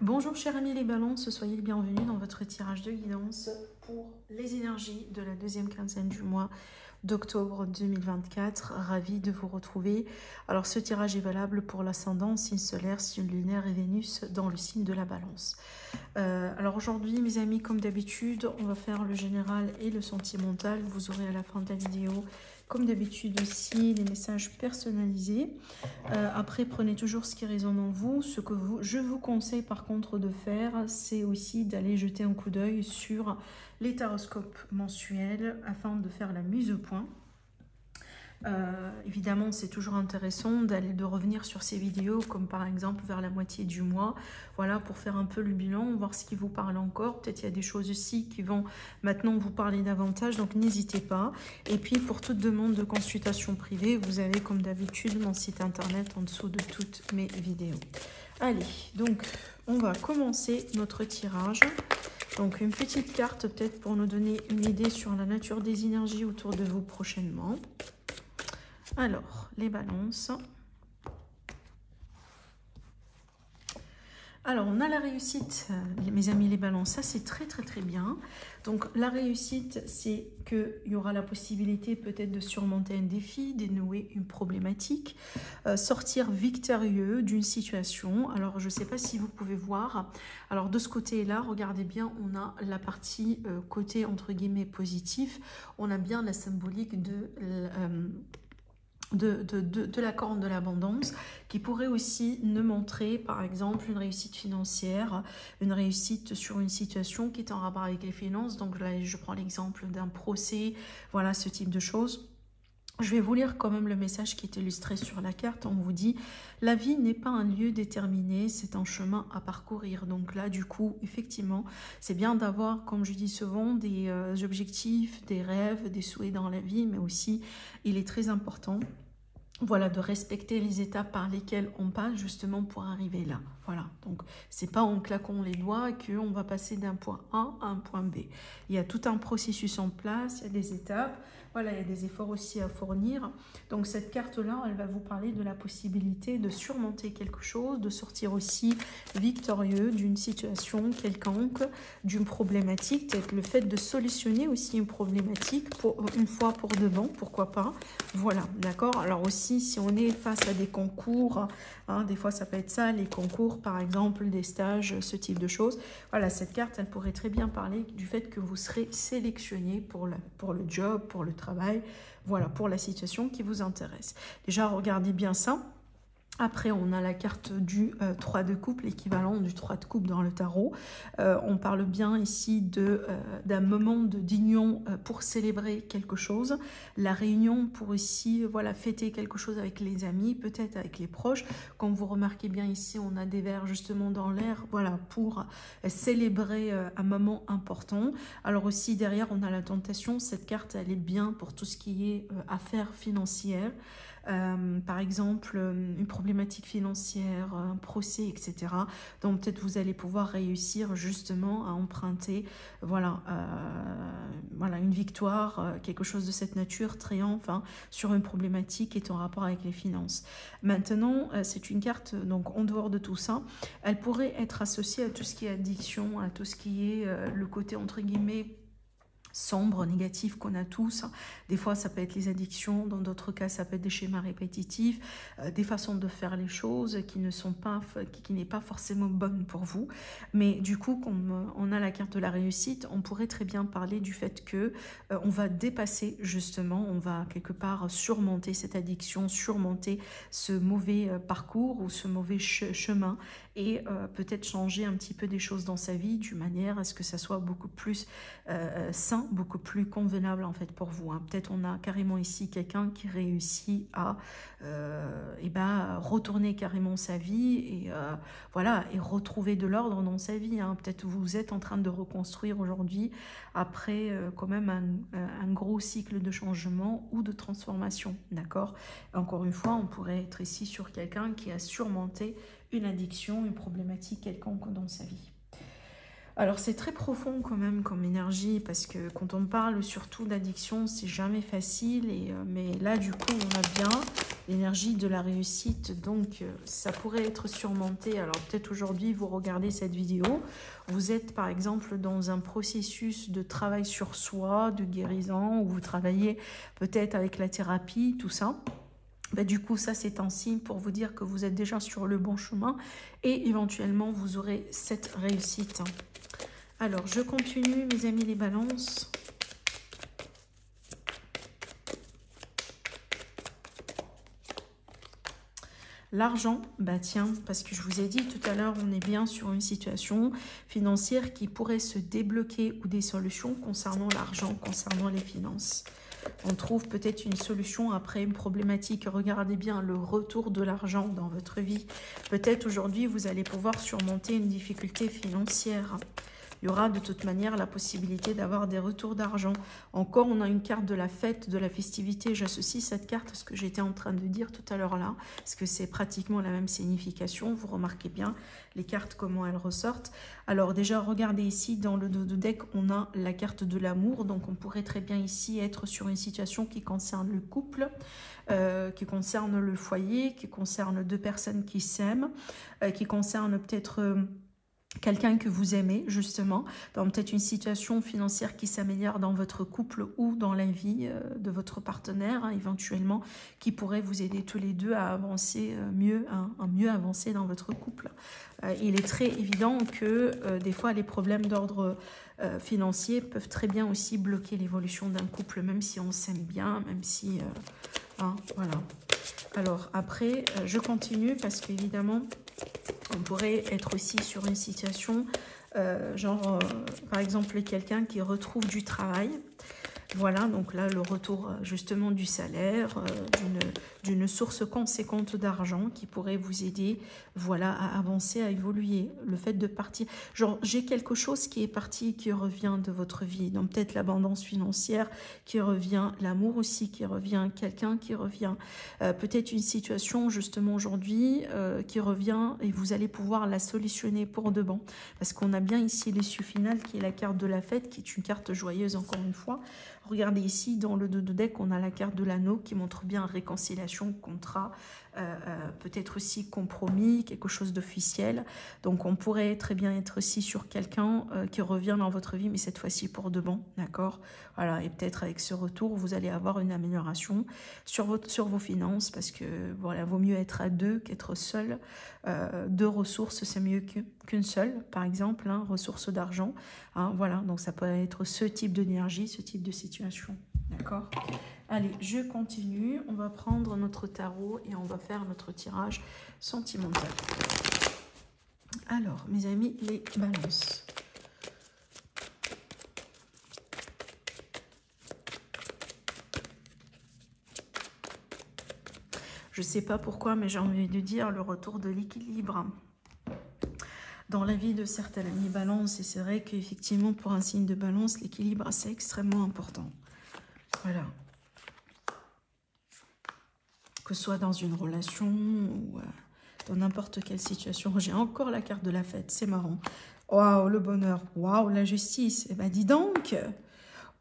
Bonjour chers amis les balances, soyez les bienvenus dans votre tirage de guidance pour les énergies de la deuxième quinzaine du mois d'octobre 2024. Ravi de vous retrouver. Alors ce tirage est valable pour l'ascendant, signe solaire, signe lunaire et Vénus dans le signe de la balance. Alors aujourd'hui mes amis, comme d'habitude, on va faire le général et le sentimental. Vous aurez à la fin de la vidéo comme d'habitude aussi les messages personnalisés. Après, prenez toujours ce qui résonne en vous. Ce que je vous conseille par contre de faire, c'est aussi d'aller jeter un coup d'œil sur les taroscopes mensuels afin de faire la mise au point. Évidemment, c'est toujours intéressant de revenir sur ces vidéos, comme par exemple vers la moitié du mois, voilà, pour faire un peu le bilan, voir ce qui vous parle encore. Peut-être il y a des choses aussi qui vont maintenant vous parler davantage, donc n'hésitez pas. Et puis pour toute demande de consultation privée, vous avez comme d'habitude mon site internet en dessous de toutes mes vidéos. Allez, donc on va commencer notre tirage. Donc une petite carte peut-être pour nous donner une idée sur la nature des énergies autour de vous prochainement. Alors, les balances. Alors, on a la réussite, mes amis les balances, ça c'est très bien. Donc, la réussite, c'est qu'il y aura la possibilité peut-être de surmonter un défi, dénouer une problématique, sortir victorieux d'une situation. Alors, je ne sais pas si vous pouvez voir. Alors, de ce côté-là, regardez bien, on a la partie côté entre guillemets positif. On a bien la symbolique de la corne de l'abondance qui pourrait aussi nous montrer par exemple une réussite financière, une réussite sur une situation qui est en rapport avec les finances. Donc là je prends l'exemple d'un procès, voilà ce type de choses. Je vais vous lire quand même le message qui est illustré sur la carte. On vous dit « La vie n'est pas un lieu déterminé, c'est un chemin à parcourir ». Donc là, du coup, effectivement, c'est bien d'avoir, comme je dis souvent, des objectifs, des rêves, des souhaits dans la vie, mais aussi, il est très important, voilà, de respecter les étapes par lesquelles on passe justement pour arriver là. Voilà, donc c'est pas en claquant les doigts qu'on va passer d'un point A à un point B. Il y a tout un processus en place, il y a des étapes. Voilà, il y a des efforts aussi à fournir. Donc cette carte-là, elle va vous parler de la possibilité de surmonter quelque chose, de sortir aussi victorieux d'une situation quelconque, d'une problématique, peut-être le fait de solutionner aussi une problématique pour une fois pour de bon, pourquoi pas. Voilà, d'accord. Alors aussi, si on est face à des concours, hein, des fois ça peut être ça, les concours par exemple, des stages, ce type de choses. Voilà, cette carte, elle pourrait très bien parler du fait que vous serez sélectionné pour le job, pour le travail, voilà, pour la situation qui vous intéresse. Déjà, regardez bien ça. Après, on a la carte du 3 de coupe, l'équivalent du 3 de coupe dans le tarot. On parle bien ici d'un moment d'union pour célébrer quelque chose. La réunion pour aussi voilà, fêter quelque chose avec les amis, peut-être avec les proches. Comme vous remarquez bien ici, on a des vers justement dans l'air, voilà, pour célébrer un moment important. Alors aussi, derrière, on a la tentation. Cette carte, elle est bien pour tout ce qui est affaires financières. Par exemple une problématique financière, un procès, etc. Donc peut-être vous allez pouvoir réussir justement à emprunter voilà, voilà une victoire, quelque chose de cette nature, triomphe hein, sur une problématique qui est en rapport avec les finances. Maintenant, c'est une carte, donc en dehors de tout ça, elle pourrait être associée à tout ce qui est addiction, à tout ce qui est le côté entre guillemets sombre, négatif qu'on a tous. Des fois, ça peut être les addictions, dans d'autres cas, ça peut être des schémas répétitifs, des façons de faire les choses qui ne sont pas, qui n'est pas forcément bonne pour vous. Mais du coup, comme on a la carte de la réussite, on pourrait très bien parler du fait que on va dépasser justement, on va quelque part surmonter cette addiction, surmonter ce mauvais parcours ou ce mauvais chemin et peut-être changer un petit peu des choses dans sa vie d'une manière à ce que ça soit beaucoup plus sain, beaucoup plus convenable en fait pour vous. Hein. Peut-être on a carrément ici quelqu'un qui réussit à retourner carrément sa vie et voilà et retrouver de l'ordre dans sa vie. Hein. Peut-être vous êtes en train de reconstruire aujourd'hui après quand même un gros cycle de changement ou de transformation. D'accord. Encore une fois, on pourrait être ici sur quelqu'un qui a surmonté une addiction, une problématique quelconque dans sa vie. Alors c'est très profond quand même comme énergie, parce que quand on parle surtout d'addiction, c'est jamais facile. Mais là du coup on a bien l'énergie de la réussite, donc ça pourrait être surmonté. Alors peut-être aujourd'hui vous regardez cette vidéo, vous êtes par exemple dans un processus de travail sur soi, de guérison, où vous travaillez peut-être avec la thérapie, tout ça. Ben, du coup, ça, c'est un signe pour vous dire que vous êtes déjà sur le bon chemin et éventuellement, vous aurez cette réussite. Alors, je continue, mes amis les balances. L'argent, bah tiens, parce que je vous ai dit tout à l'heure, on est bien sur une situation financière qui pourrait se débloquer ou des solutions concernant l'argent, concernant les finances. On trouve peut-être une solution après une problématique. Regardez bien le retour de l'argent dans votre vie. Peut-être aujourd'hui, vous allez pouvoir surmonter une difficulté financière. Il y aura de toute manière la possibilité d'avoir des retours d'argent. Encore, on a une carte de la fête, de la festivité. J'associe cette carte à ce que j'étais en train de dire tout à l'heure là, parce que c'est pratiquement la même signification. Vous remarquez bien les cartes, comment elles ressortent. Alors déjà, regardez ici, dans le dos de deck, on a la carte de l'amour. Donc, on pourrait très bien ici être sur une situation qui concerne le couple, qui concerne le foyer, qui concerne deux personnes qui s'aiment, qui concerne peut-être... quelqu'un que vous aimez, justement, dans peut-être une situation financière qui s'améliore dans votre couple ou dans la vie de votre partenaire, hein, éventuellement, qui pourrait vous aider tous les deux à avancer mieux, à mieux avancer dans votre couple. Il est très évident que des fois, les problèmes d'ordre financier peuvent très bien aussi bloquer l'évolution d'un couple, même si on s'aime bien, même si... hein, voilà. Alors, après, je continue parce qu'évidemment... on pourrait être aussi sur une situation, par exemple, quelqu'un qui retrouve du travail. Voilà, donc là, le retour justement du salaire, d'une source conséquente d'argent qui pourrait vous aider, voilà, à avancer, à évoluer. Le fait de partir, genre, j'ai quelque chose qui est parti, qui revient de votre vie. Donc peut-être l'abondance financière qui revient, l'amour aussi qui revient, quelqu'un qui revient. Peut-être une situation justement aujourd'hui qui revient et vous allez pouvoir la solutionner pour de bon. Parce qu'on a bien ici l'issue finale qui est la carte de la fête, qui est une carte joyeuse encore une fois. Regardez ici, dans le dos de deck, on a la carte de l'anneau qui montre bien réconciliation, contrat, peut-être aussi compromis, quelque chose d'officiel. Donc, on pourrait très bien être aussi sur quelqu'un qui revient dans votre vie, mais cette fois-ci pour de bon, d'accord? Voilà, et peut-être avec ce retour, vous allez avoir une amélioration sur vos finances, parce que, voilà, vaut mieux être à deux qu'être seul. Deux ressources, c'est mieux qu'une seule, par exemple, hein, ressources d'argent. Hein, voilà, donc ça peut être ce type d'énergie, ce type de situation. D'accord? Allez, je continue. On va prendre notre tarot et on va faire notre tirage sentimental. Alors, mes amis, les balances. Je ne sais pas pourquoi, mais j'ai envie de dire le retour de l'équilibre dans la vie de certaines amies balance. Et c'est vrai qu'effectivement, pour un signe de balance, l'équilibre, c'est extrêmement important. Voilà. Que ce soit dans une relation ou dans n'importe quelle situation. J'ai encore la carte de la fête, c'est marrant. Waouh, le bonheur. Waouh, la justice. Eh ben, dis donc.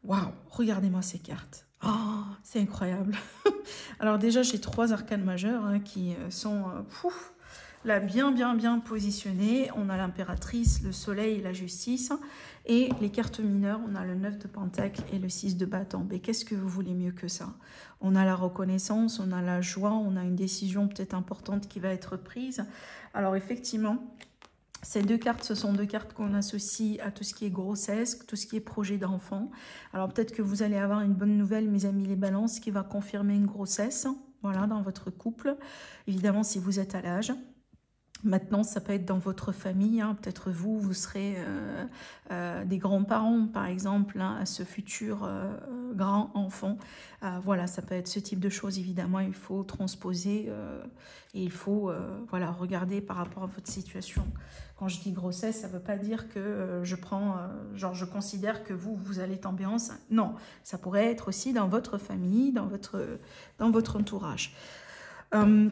Waouh, regardez-moi ces cartes. Oh, c'est incroyable. Alors déjà, j'ai 3 arcanes majeures hein, qui sont là bien positionnés. On a l'impératrice, le soleil, la justice. Et les cartes mineures, on a le 9 de pentacle et le 6 de bâton. Mais qu'est-ce que vous voulez mieux que ça? On a la reconnaissance, on a la joie, on a une décision peut-être importante qui va être prise. Alors effectivement, ces 2 cartes, ce sont 2 cartes qu'on associe à tout ce qui est grossesse, tout ce qui est projet d'enfant. Alors peut-être que vous allez avoir une bonne nouvelle, mes amis les balances, qui va confirmer une grossesse, voilà, dans votre couple. Évidemment, si vous êtes à l'âge. Maintenant, ça peut être dans votre famille, hein. Peut-être vous serez des grands-parents, par exemple, hein, à ce futur grand-enfant. Voilà, ça peut être ce type de choses, évidemment. Il faut transposer et il faut voilà, regarder par rapport à votre situation. Quand je dis grossesse, ça ne veut pas dire que je prends, genre je considère que vous allez tomber enceinte. Non, ça pourrait être aussi dans votre famille, dans votre entourage.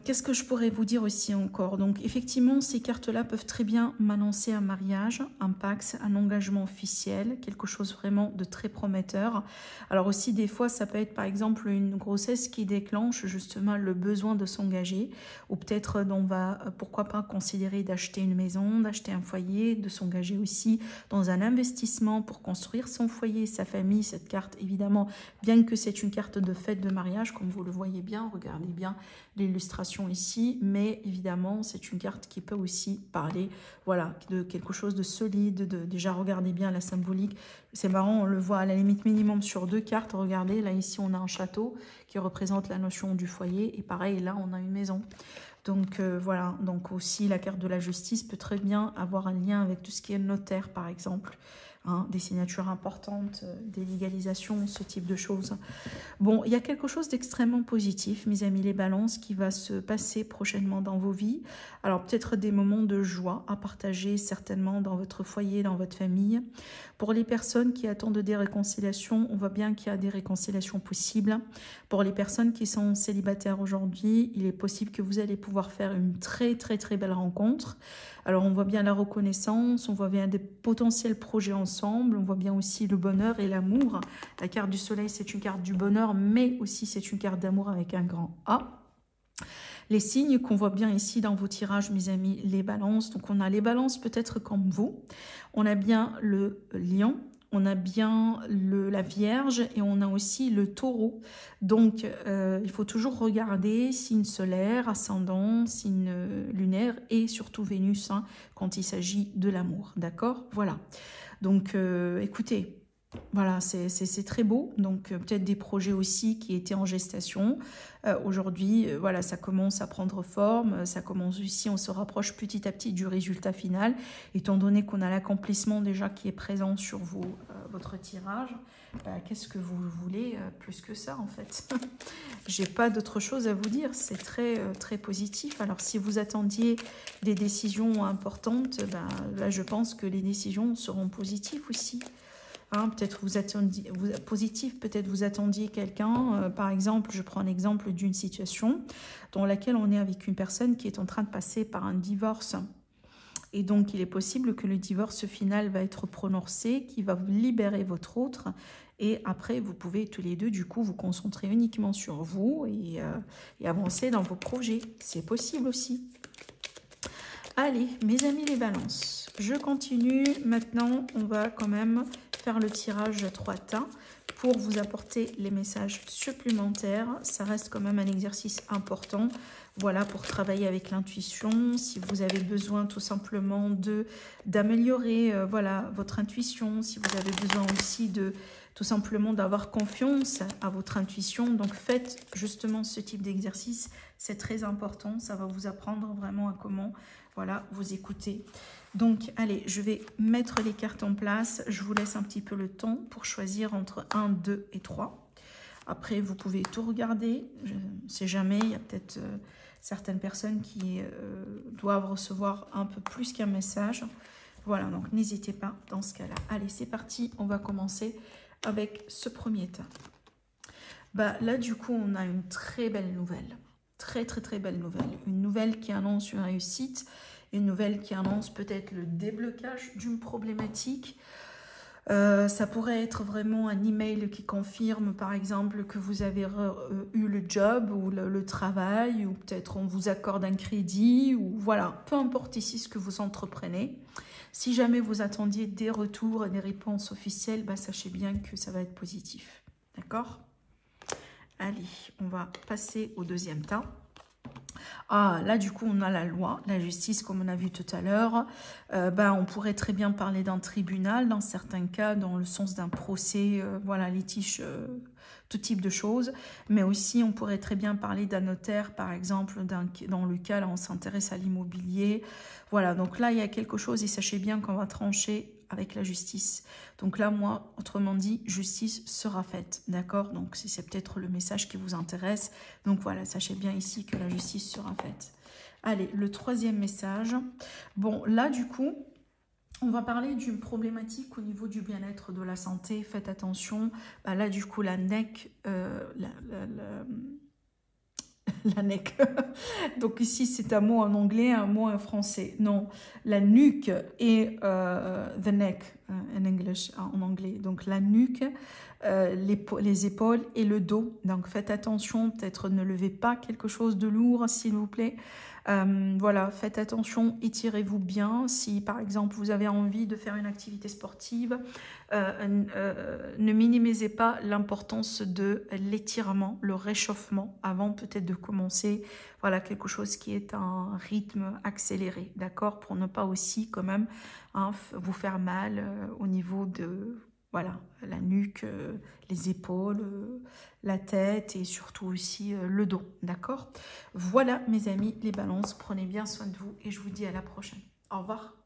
Qu'est-ce que je pourrais vous dire aussi encore? Donc, effectivement, ces cartes-là peuvent très bien m'annoncer un mariage, un pax, un engagement officiel, quelque chose vraiment de très prometteur. Alors aussi, des fois, ça peut être par exemple une grossesse qui déclenche justement le besoin de s'engager, ou peut-être on va, pourquoi pas, considérer d'acheter une maison, d'acheter un foyer, de s'engager aussi dans un investissement pour construire son foyer, sa famille. Cette carte, évidemment, bien que c'est une carte de fête de mariage, comme vous le voyez bien, regardez bien l'illustration ici, mais évidemment c'est une carte qui peut aussi parler, voilà, de quelque chose de solide. Déjà regardez bien la symbolique, c'est marrant, on le voit à la limite minimum sur 2 cartes. Regardez, là ici on a un château qui représente la notion du foyer, et pareil là on a une maison. Donc voilà, donc aussi la carte de la justice peut très bien avoir un lien avec tout ce qui est notaire par exemple, hein, des signatures importantes, des légalisations, ce type de choses. Bon, il y a quelque chose d'extrêmement positif, mes amis les balances, qui va se passer prochainement dans vos vies. Alors peut-être des moments de joie à partager certainement dans votre foyer, dans votre famille. Pour les personnes qui attendent des réconciliations, on voit bien qu'il y a des réconciliations possibles. Pour les personnes qui sont célibataires aujourd'hui, il est possible que vous allez pouvoir faire une très belle rencontre. Alors on voit bien la reconnaissance, on voit bien des potentiels projets ensemble, on voit bien aussi le bonheur et l'amour. La carte du soleil, c'est une carte du bonheur, mais aussi c'est une carte d'amour avec un grand A. Les signes qu'on voit bien ici dans vos tirages, mes amis, les balances. Donc on a les balances peut-être comme vous. On a bien le lion, on a bien la Vierge et on a aussi le taureau. Donc il faut toujours regarder signe solaire, ascendant, signe lunaire et surtout Vénus, hein, quand il s'agit de l'amour. D'accord? Voilà. Donc écoutez, voilà, c'est très beau. Donc peut-être des projets aussi qui étaient en gestation. Aujourd'hui, voilà, ça commence à prendre forme. Ça commence ici, on se rapproche petit à petit du résultat final. Étant donné qu'on a l'accomplissement déjà qui est présent sur votre tirage, qu'est-ce que vous voulez plus que ça en fait? J'ai pas d'autre chose à vous dire. C'est très positif. Alors si vous attendiez des décisions importantes, là je pense que les décisions seront positives aussi. Hein, peut-être vous attendiez, positif, peut-être vous attendiez quelqu'un, par exemple, je prends l'exemple d'une situation dans laquelle on est avec une personne qui est en train de passer par un divorce. Et donc, il est possible que le divorce final va être prononcé, qui va vous libérer votre autre. Et après, vous pouvez tous les deux, du coup, vous concentrer uniquement sur vous et avancer dans vos projets. C'est possible aussi. Allez, mes amis les balances, je continue. Maintenant, on va quand même faire le tirage 3 tas pour vous apporter les messages supplémentaires. Ça reste quand même un exercice important. Voilà, pour travailler avec l'intuition. Si vous avez besoin tout simplement d'améliorer voilà, votre intuition, si vous avez besoin aussi de tout simplement d'avoir confiance à votre intuition, donc faites justement ce type d'exercice. C'est très important. Ça va vous apprendre vraiment à comment voilà, vous écouter. Donc, allez, je vais mettre les cartes en place. Je vous laisse un petit peu le temps pour choisir entre 1, 2 et 3. Après, vous pouvez tout regarder. Je ne sais jamais, il y a peut-être certaines personnes qui doivent recevoir un peu plus qu'un message. Voilà, donc n'hésitez pas dans ce cas-là. Allez, c'est parti. On va commencer avec ce premier tas. Là, du coup, on a une très belle nouvelle. Très belle nouvelle. Une nouvelle qui annonce une réussite. Une nouvelle qui annonce peut-être le déblocage d'une problématique. Ça pourrait être vraiment un email qui confirme, par exemple, que vous avez eu le job ou le travail, ou peut-être on vous accorde un crédit, ou voilà, peu importe ici ce que vous entreprenez. Si jamais vous attendiez des retours et des réponses officielles, sachez bien que ça va être positif. D'accord? Allez, on va passer au deuxième tas. Ah, là, du coup, on a la loi, la justice, comme on a vu tout à l'heure. On pourrait très bien parler d'un tribunal, dans certains cas, dans le sens d'un procès, voilà, litige, tout type de choses. Mais aussi, on pourrait très bien parler d'un notaire, par exemple, dans le cas, là, on s'intéresse à l'immobilier. Voilà, donc là, il y a quelque chose, et sachez bien qu'on va trancher avec la justice. Donc là, moi, autrement dit, justice sera faite, d'accord? Donc c'est peut-être le message qui vous intéresse. Donc voilà, sachez bien ici que la justice sera faite. Allez, le troisième message. Bon, là, du coup, on va parler d'une problématique au niveau du bien-être, de la santé. Faites attention. Là, du coup, la NEC, la neck. Donc ici, c'est un mot en anglais, un mot en français. Non, la nuque et the neck en anglais. Donc la nuque, les épaules et le dos. Donc faites attention, peut-être ne levez pas quelque chose de lourd, s'il vous plaît. Voilà, faites attention, étirez-vous bien. Si par exemple vous avez envie de faire une activité sportive, ne minimisez pas l'importance de l'étirement, le réchauffement avant peut-être de commencer. Voilà, quelque chose qui est un rythme accéléré, d'accord, pour ne pas aussi quand même vous faire mal au niveau de voilà, la nuque, les épaules, la tête et surtout aussi le dos, d'accord. Voilà mes amis, les balances, prenez bien soin de vous et je vous dis à la prochaine. Au revoir.